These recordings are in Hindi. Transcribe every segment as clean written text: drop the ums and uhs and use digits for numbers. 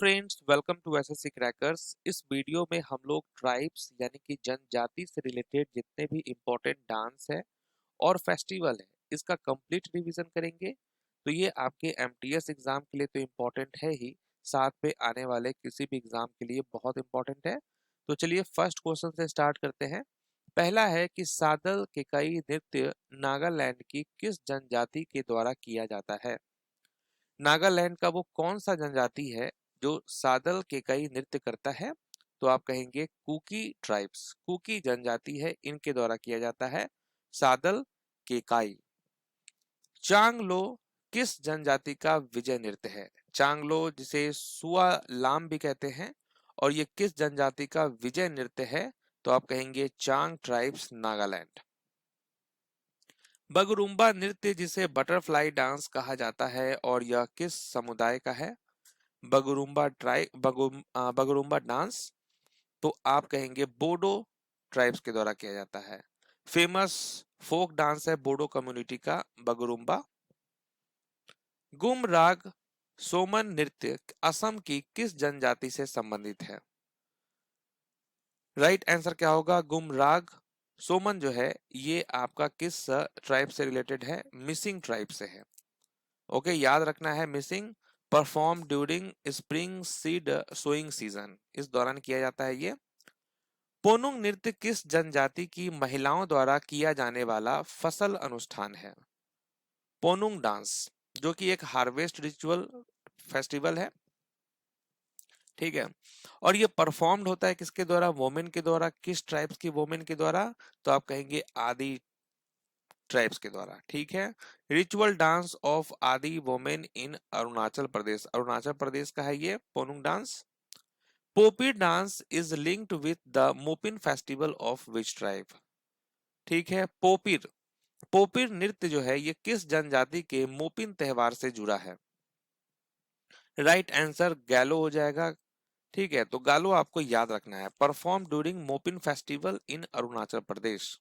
Friends, welcome to SSC crackers. इस वीडियो में हम लोग ट्राइब्स यानी कि जनजाति से रिलेटेड जितने भी इम्पोर्टेंट डांस है और फेस्टिवल है इसका कंप्लीट रिवीजन करेंगे। तो ये आपके एमटीएस एग्जाम के लिए तो इम्पोर्टेंट है ही, साथ में आने वाले किसी भी एग्जाम के लिए बहुत इम्पोर्टेंट है। तो चलिए फर्स्ट क्वेश्चन से स्टार्ट करते हैं। पहला है कि सादल केकई नृत्य नागालैंड की किस जनजाति के द्वारा किया जाता है। नागालैंड का वो कौन सा जनजाति है जो सादल केकई नृत्य करता है? तो आप कहेंगे कुकी ट्राइब्स, कुकी जनजाति है, इनके द्वारा किया जाता है सादल केकाई। चांगलो किस जनजाति का विजय नृत्य है? चांगलो जिसे सुआ लाम भी कहते हैं, और ये किस जनजाति का विजय नृत्य है? तो आप कहेंगे चांग ट्राइब्स, नागालैंड। बगरुम्बा नृत्य जिसे बटरफ्लाई डांस कहा जाता है और यह किस समुदाय का है? बगरुम्बा डांस तो आप कहेंगे बोडो ट्राइब्स के द्वारा किया जाता है। फेमस फोक डांस है बोडो कम्युनिटी का बगरुम्बा। गुम राग सोमन नृत्य असम की किस जनजाति से संबंधित है? राइट आंसर क्या होगा? गुम राग सोमन जो है ये आपका किस ट्राइब से रिलेटेड है? मिसिंग ट्राइब से है। ओके, याद रखना है missing. Perform during spring seed sowing season, इस दौरान किया जाता है ये। पोनुंग नृत्य किस जनजाति की महिलाओं द्वारा किया जाने वाला फसल अनुष्ठान है? पोनुंग डांस जो कि एक हार्वेस्ट रिचुअल फेस्टिवल है, ठीक है। और ये परफॉर्म्ड होता है किसके द्वारा? वोमेन के द्वारा। किस ट्राइब्स की वोमेन के द्वारा? तो आप कहेंगे आदि ट्राइब्स के द्वारा, ठीक है। रिचुअल डांस ऑफ आदि वोमेन इन अरुणाचल प्रदेश, अरुणाचल प्रदेश का है ये Ponung dance. Poppy dance is linked with the Mopin festival of which tribe? ठीक है, पोपिर, पोपिर नृत्य जो है ये किस जनजाति के मोपिन त्योहार से जुड़ा है? राइट आंसर गैलो हो जाएगा, ठीक है। तो गालो आपको याद रखना है। Perform during Mopin festival in Arunachal Pradesh.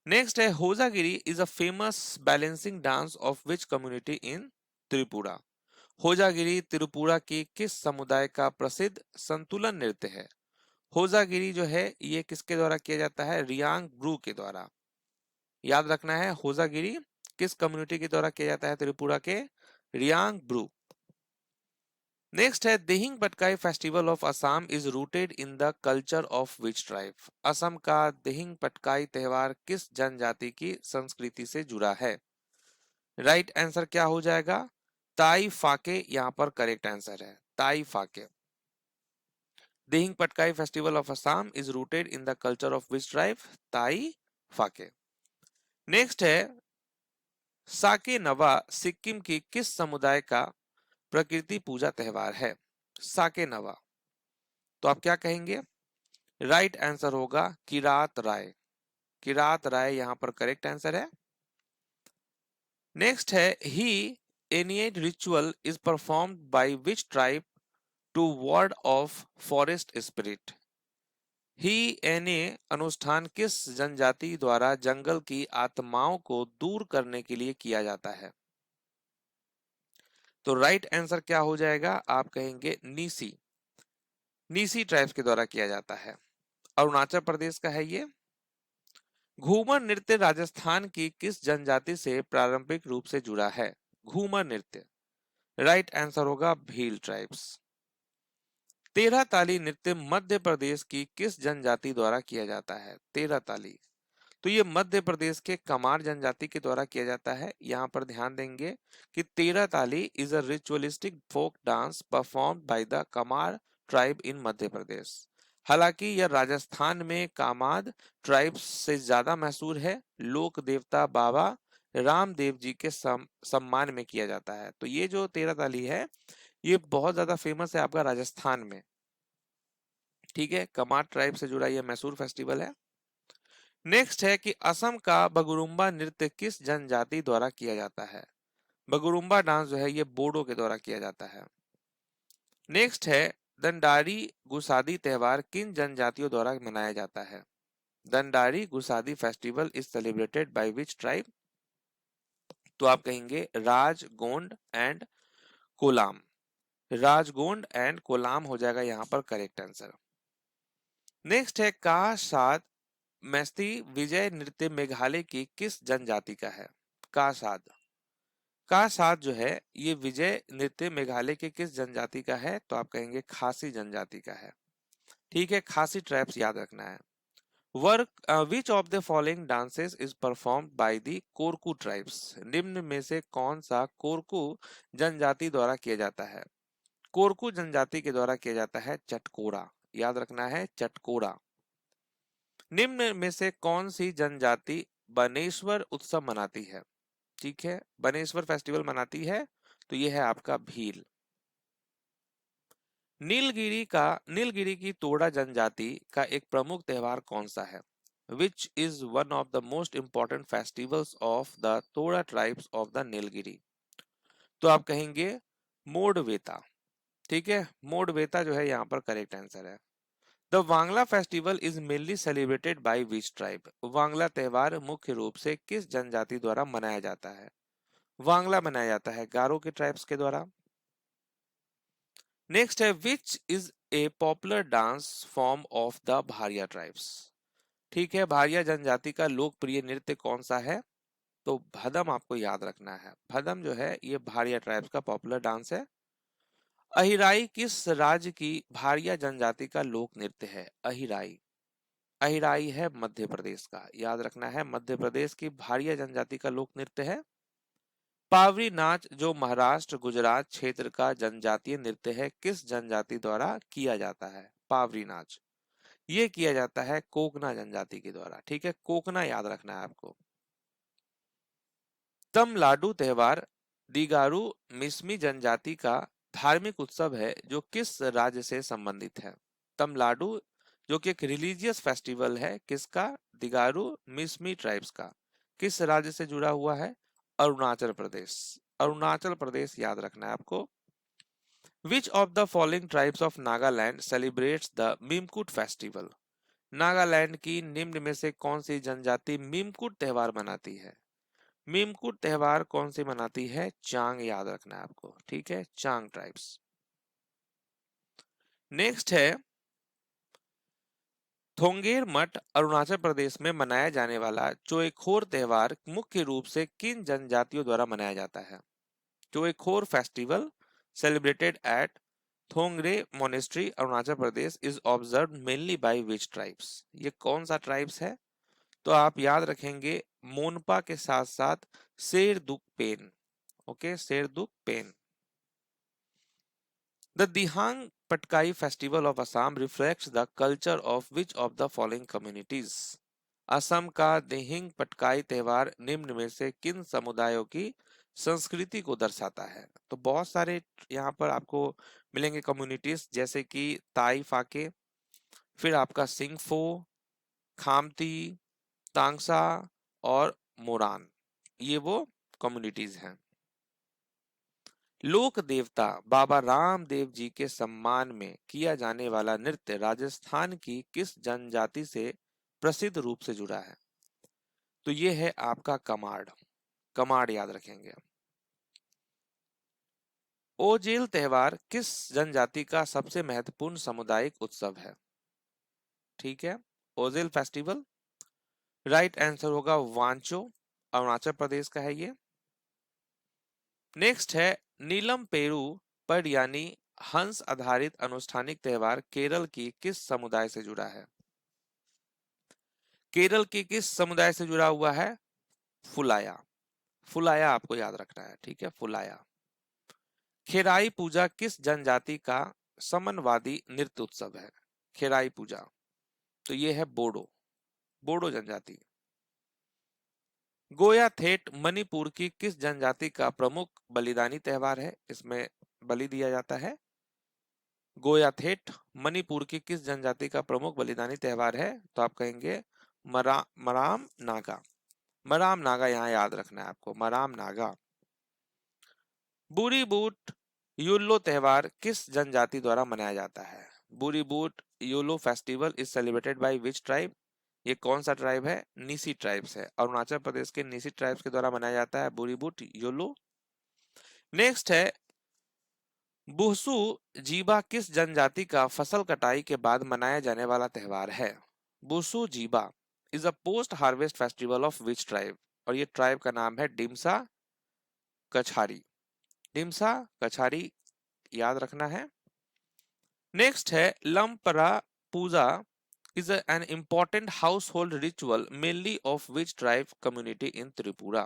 Next है Hojagiri is a famous balancing dance of which community in Tripura? Hojagiri Tripura की किस समुदाय का प्रसिद्ध संतुलन नृत्य है? होजागिरी जो है ये किसके द्वारा किया जाता है? रियांग ब्रू के द्वारा। याद रखना है होजागिरी किस कम्युनिटी के द्वारा किया जाता है? त्रिपुरा के रियांग ब्रू। नेक्स्ट है Dihing Patkai festival of Assam is rooted in the culture of which tribe? Assam का दिहिंग पटकाई त्योहार किस जनजाति की संस्कृति से जुड़ा है? राइट आंसर क्या हो जाएगा? ताई फाके यहाँ पर करेक्ट आंसर है, Tai Phake. Dihing Patkai festival of Assam is rooted in the culture of which tribe? Tai Phake. Next है साके नवा सिक्किम की किस समुदाय का प्रकृति पूजा त्योहार है? साके नवा तो आप क्या कहेंगे? राइट आंसर होगा किरात राय, किरात राय यहाँ पर करेक्ट आंसर है। नेक्स्ट है ही एनिएट ritual is performed by which tribe to ward off forest spirit? ही एने अनुष्ठान किस जनजाति द्वारा जंगल की आत्माओं को दूर करने के लिए किया जाता है? तो राइट आंसर क्या हो जाएगा? आप कहेंगे नीसी, नीसी ट्राइब्स के द्वारा किया जाता है। अरुणाचल प्रदेश का है ये। घूमर नृत्य राजस्थान की किस जनजाति से प्रारंभिक रूप से जुड़ा है? घूमर नृत्य राइट आंसर होगा भील ट्राइब्स। तेरह ताली नृत्य मध्य प्रदेश की किस जनजाति द्वारा किया जाता है? तेरह ताली तो ये मध्य प्रदेश के कमार जनजाति के द्वारा किया जाता है। यहाँ पर ध्यान देंगे कि Terah Tali is a ritualistic folk dance performed by the Kamar tribe in Madhya Pradesh. हालांकि यह राजस्थान में कामाद ट्राइब से ज्यादा मशहूर है, लोक देवता बाबा रामदेव जी के सम्मान में किया जाता है। तो ये जो तेरह ताली है ये बहुत ज्यादा फेमस है आपका राजस्थान में, ठीक है। कमार ट्राइब से जुड़ा यह मैसूर फेस्टिवल है। नेक्स्ट है कि असम का बगुरुम्बा नृत्य किस जनजाति द्वारा किया जाता है? बगुरुम्बा डांस जो है ये बोडो के द्वारा किया जाता है। नेक्स्ट है दंडारी गुसादी त्योहार किन जनजातियों द्वारा मनाया जाता है? Dandari Gussadi festival is celebrated by which tribe? तो आप कहेंगे राजगोंड एंड कोलाम। राजगोंड एंड कोलाम हो जाएगा यहाँ पर करेक्ट आंसर। नेक्स्ट है का साथ मैस्ती विजय नृत्य मेघालय की किस जनजाति का है? का साथ जो है ये विजय नृत्य मेघालय के किस जनजाति का है? तो आप कहेंगे खासी जनजाति का है। ठीक है, खासी ट्राइब्स याद रखना है। Work which of the following dances is performed by the Korku tribes? निम्न में से कौन सा कोरकू जनजाति द्वारा किया जाता है? कोरकू जनजाति के द्वारा किया जाता है चटकोरा। याद रखना है चटकोरा। निम्न में से कौन सी जनजाति बनेश्वर उत्सव मनाती है? ठीक है, बनेश्वर फेस्टिवल मनाती है, तो यह है आपका भील। नीलगिरी की तोड़ा जनजाति का एक प्रमुख त्योहार कौन सा है? Which is one of the most important festivals of the तोड़ा ट्राइब्स ऑफ द नीलगिरी? तो आप कहेंगे मोडवेता। ठीक है, मोडवेता जो है यहाँ पर करेक्ट आंसर है। The Wangala festival is mainly celebrated by which tribe? Wangala त्योहार मुख्य रूप से किस जनजाति द्वारा मनाया जाता है? वांगला मनाया जाता है गारो के ट्राइब्स के द्वारा। नेक्स्ट है which is a popular dance form of the Bharia tribes? ठीक है, भारिया जनजाति का लोकप्रिय नृत्य कौन सा है? तो भदम आपको याद रखना है। भदम जो है ये भारिया ट्राइब्स का पॉपुलर डांस है। अहिराई किस राज्य की भारिया जनजाति का लोक नृत्य है? अहिराई, अहिराई है मध्य प्रदेश का। याद रखना है मध्य प्रदेश की भारिया जनजाति का लोक नृत्य है। पावरी नाच जो महाराष्ट्र गुजरात क्षेत्र का जनजातीय नृत्य है किस जनजाति द्वारा किया जाता है? पावरी नाच ये किया जाता है कोकना जनजाति के द्वारा। ठीक है, कोकना याद रखना है आपको। तमलाडु त्योहार दिगारू मिसमी जनजाति का धार्मिक उत्सव है जो किस राज्य से संबंधित है? तमलाडु जो कि एक रिलीजियस फेस्टिवल है किसका? दिगारू मिसमी ट्राइब्स का। किस राज्य से जुड़ा हुआ है? अरुणाचल प्रदेश। अरुणाचल प्रदेश याद रखना है आपको। Which of the following tribes of Nagaland celebrates the Mimkut festival? Nagaland की निम्न में से कौन सी जनजाति मिमकुट त्योहार मनाती है? मिमकुट त्योहार कौन सी मनाती है? चांग याद रखना है आपको। ठीक है, चांग ट्राइब्स। नेक्स्ट है थोंगेर मठ अरुणाचल प्रदेश में मनाया जाने वाला चोएखोर त्योहार मुख्य रूप से किन जनजातियों द्वारा मनाया जाता है? Choekhor festival celebrated at Thongre monastery Arunachal Pradesh is observe mainly by which tribes? ये कौन सा ट्राइब्स है? तो आप याद रखेंगे मोनपा के साथ साथ शेरदुकपेन। Okay, शेरदुकपेन। The Dihang Patkai festival of Assam reflects the culture of which of the following communities? Assam का दिहिंग पटकाई त्योहार निम्न में से किन समुदायों की संस्कृति को दर्शाता है? तो बहुत सारे यहाँ पर आपको मिलेंगे कम्युनिटीज, जैसे कि ताई फाके, फिर आपका सिंगफो, खामती, तांगसा और मोरान, ये वो कम्युनिटीज हैं। लोक देवता बाबा रामदेव जी के सम्मान में किया जाने वाला नृत्य राजस्थान की किस जनजाति से प्रसिद्ध रूप से जुड़ा है? तो ये है आपका कमाड़। कमाड़ याद रखेंगे। ओजेल त्योहार किस जनजाति का सबसे महत्वपूर्ण सामुदायिक उत्सव है? ठीक है, ओजेल फेस्टिवल। राइट आंसर होगा वांचो, अरुणाचल प्रदेश का है ये। नेक्स्ट है नीलम पेरू पर यानी हंस आधारित अनुष्ठानिक त्योहार केरल की किस समुदाय से जुड़ा है? केरल की किस समुदाय से जुड़ा हुआ है? फुलाया। फुलाया आपको याद रखना है। ठीक है, फुलाया। खेराई पूजा किस जनजाति का समनवादी नृत्य उत्सव है? खेराई पूजा, तो ये है बोडो, बोडो जनजाति। गोया थेट मणिपुर की किस जनजाति का प्रमुख बलिदानी त्योहार है? इसमें बलि दिया जाता है। गोया थेट मणिपुर की किस जनजाति का प्रमुख बलिदानी त्योहार है? तो आप कहेंगे मराम नागा। मराम नागा यहाँ याद रखना है आपको, मराम नागा। बुरी बूट यूलो त्योहार किस जनजाति द्वारा मनाया जाता है? बुरी boot yellow festival is celebrated by which tribe? ये कौन सा ट्राइब है? नीसी ट्राइब्स है। अरुणाचल प्रदेश के नीसी ट्राइब्स के द्वारा मनाया जाता है बुरीबुट योलो। नेक्स्ट है बुहसू जीबा किस जनजाति का फसल कटाई के बाद मनाया जाने वाला त्योहार है? Busu Jiba is a post harvest festival of which tribe? और ये ट्राइब का नाम है डिम्सा कछारी। डिम्सा कछारी याद रखना है। नेक्स्ट है लंपरा पूजा is an important household ritual mainly of which tribe community in Tripura?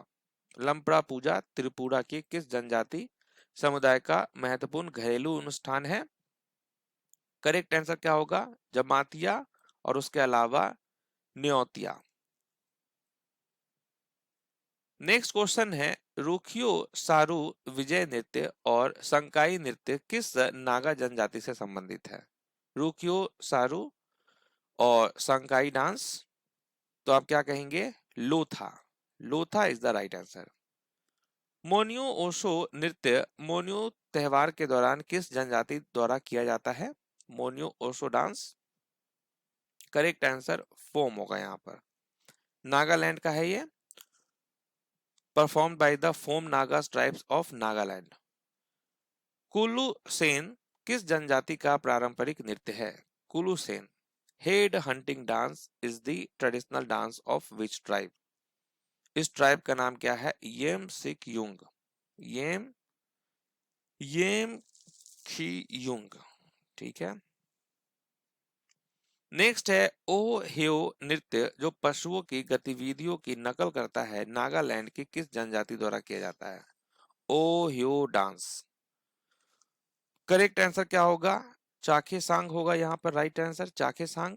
लंपरा पूजा त्रिपुरा की किस जनजाति समुदाय का महत्वपूर्ण घरेलू अनुष्ठान है? करेक्ट आंसर क्या होगा? जमातिया और उसके अलावा न्योतिया। नेक्स्ट क्वेश्चन है रुखियो सारू विजय नृत्य और संकाई नृत्य किस नागा जनजाति से संबंधित है? रुखियो सारू और संकाई डांस, तो आप क्या कहेंगे? Lotha. Lotha is the right answer. Monyu Asho नृत्य मोन्यू त्योहार के दौरान किस जनजाति द्वारा किया जाता है? Monyu Asho dance, correct answer Phom होगा यहाँ पर। नागालैंड का है ये, performed by the Phom Nagas tribes of Nagaland. Kulu Sen किस जनजाति का पारंपरिक नृत्य है? Kulu Sen head hunting dance is the traditional dance of which tribe? इस ट्राइब का नाम क्या है? येम सिक युंग। येम येम खी युंग, ठीक है। नेक्स्ट है ओ ह्यो नृत्य जो पशुओं की गतिविधियों की नकल करता है नागालैंड की किस जनजाति द्वारा किया जाता है? ओ ह्यो डांस, करेक्ट आंसर क्या होगा? चाखे सांग होगा यहाँ पर right answer, Chakhesang.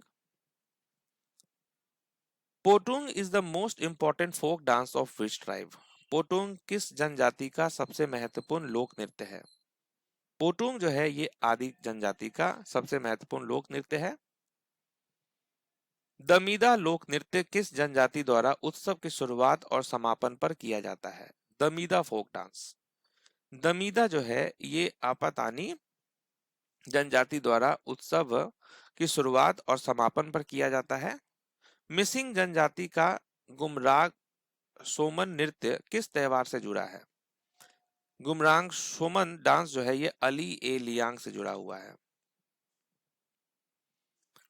Potung is the most important folk dance of which tribe? Potung किस जनजाति का सबसे महत्वपूर्ण लोक नृत्य है? पोटुंग जो है ये आदि जनजाति का सबसे महत्वपूर्ण लोक नृत्य है। दमीदा लोक नृत्य किस जनजाति द्वारा उत्सव की शुरुआत और समापन पर किया जाता है? दमीदा फोक डांस। दमीदा जो है ये आपातानी जनजाति द्वारा उत्सव की शुरुआत और समापन पर किया जाता है। मिसिंग जनजाति का गुमराग सोमन नृत्य किस त्योहार से जुड़ा है? गुमरांग सोमन डांस जो है ये अली ए लियांग से जुड़ा हुआ है।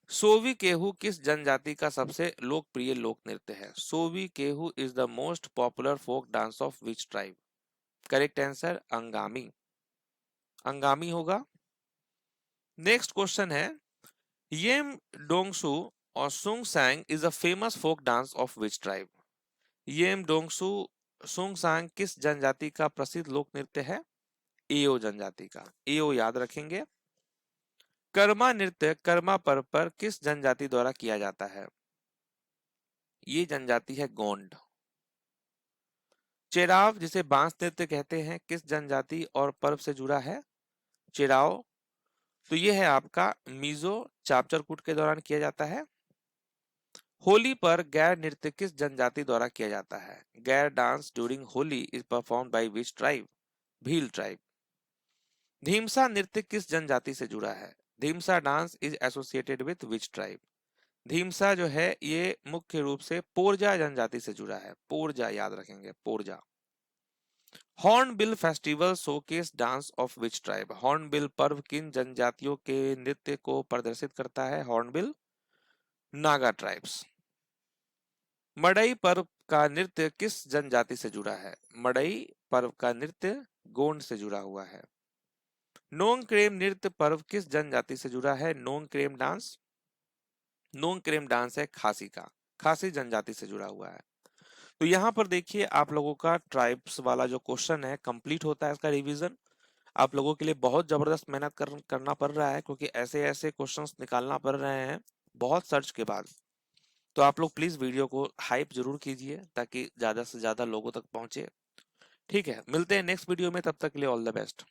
सोवी केहू किस जनजाति का सबसे लोकप्रिय लोक नृत्य है? सोवी केहू is the most popular folk dance of which tribe? Correct answer Angami, Angami होगा। नेक्स्ट क्वेश्चन है येम डोंगसू और सुंग सांग is a famous folk dance of which tribe? येम डोंगसू सुंग सांग किस जनजाति का प्रसिद्ध लोक नृत्य है? एओ जनजाति का। एओ याद रखेंगे। कर्मा नृत्य कर्मा पर्व पर किस जनजाति द्वारा किया जाता है? ये जनजाति है गोंड। चेराव जिसे बांस नृत्य कहते हैं किस जनजाति और पर्व से जुड़ा है? चेराव, तो ये है आपका मिजो चापचरकूट के दौरान किया जाता है। होली पर गैर नृत्य किस जनजाति द्वारा किया जाता है? Gair dance during Holi is performed by which tribe? Bhil tribe. Dhimsa नृत्य किस जनजाति से जुड़ा है? Dhimsa dance is associated with which tribe? Dhimsa जो है ये मुख्य रूप से पोरजा जनजाति से जुड़ा है। पोरजा याद रखेंगे, Porja. Hornbill festival showcase dance of which tribe? Hornbill पर्व किन जनजातियों के नृत्य को प्रदर्शित करता है? Hornbill Naga tribes. मड़ई पर्व का नृत्य किस जनजाति से जुड़ा है? मड़ई पर्व का नृत्य गोंड से जुड़ा हुआ है। नोंग क्रेम नृत्य पर्व किस जनजाति से जुड़ा है? नोंग क्रेम डांस, नोंग क्रेम डांस है खासी का, खासी जनजाति से जुड़ा हुआ है। तो यहाँ पर देखिए आप लोगों का ट्राइब्स वाला जो क्वेश्चन है कंप्लीट होता है। इसका रिवीजन आप लोगों के लिए बहुत जबरदस्त मेहनत करना पड़ रहा है क्योंकि ऐसे ऐसे क्वेश्चंस निकालना पड़ रहे हैं बहुत सर्च के बाद। तो आप लोग प्लीज वीडियो को हाइप जरूर कीजिए ताकि ज्यादा से ज्यादा लोगों तक पहुंचे। ठीक है, मिलते हैं नेक्स्ट वीडियो में, तब तक के लिए ऑल द बेस्ट।